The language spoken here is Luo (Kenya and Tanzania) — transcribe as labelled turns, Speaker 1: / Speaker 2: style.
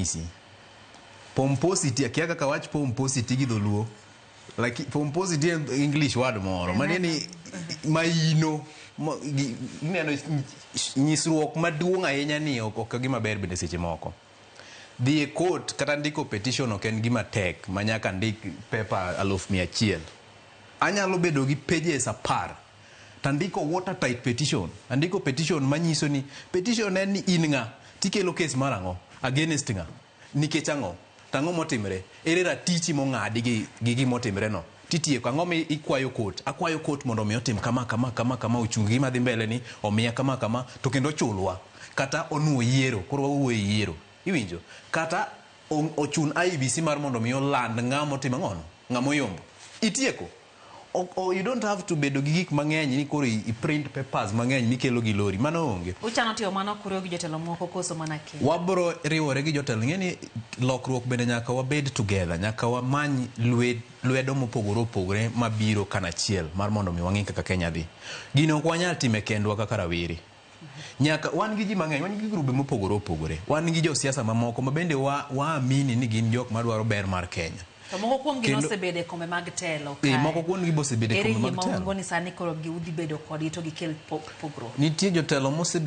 Speaker 1: anyisi. Pomposity, akia kaka wach pomposity gi dholuo. Like pomposity in English word moro. Maneni maino neno nyisruok maduong' ahinya ni ok gima ber bende seche moko. Dhi e court kata ndiko petition ok en gima tek manyaka ndik paper 100,000. Anyalo bedo gi pages 10. Tandiko watertight petition. Andiko petition manyiso ni petition en ni in nga tikelo case marango against nga nikech ang'o tang'o motimre ere ratichi mong'adi gi gimotimre no titieko ang'o mi ikwayo court akwayo court mondo mi otim kama ochung gima dhi mbele ni omiya kama to kendo chulwa kata onuo yiero koro wawuoyo yiero iwinjo kata ochun IBC mar mondo mi oland ng'amo timo ng'ono ng'amo yombo itieko. You don't have to bedo gi gik mang'eny ni koro I print papers mang'eny mikelo gi lori mano onge.
Speaker 2: Uchano tiyo mana kuro gi jotelo moko koso mana ke.
Speaker 1: Wabro riwore gi jotelo ng'eni lokruok bende nyaka wabed together nyaka wamany lwedo mopogore opogore mabiro kanachiel mar mondo mi wang'e kaka Kenya dhi. Gino ok wanyal time kendwa kaka rawere. Nyaka wan gi ji mang'eny wan gi grube mopogore opogore. Wan gi josiasa mamoko ma bende waamini ni gin jok madwaro ber mar Kenya.
Speaker 2: To moko kuom gi nosebede kombe mag telo
Speaker 1: kae. Moko kuom gi bosebede kombe mag telo.
Speaker 2: Ere gima ngoni sani koro gi udhi bedo kod ito gi kel pogro.
Speaker 1: Nitie jotelo mosebede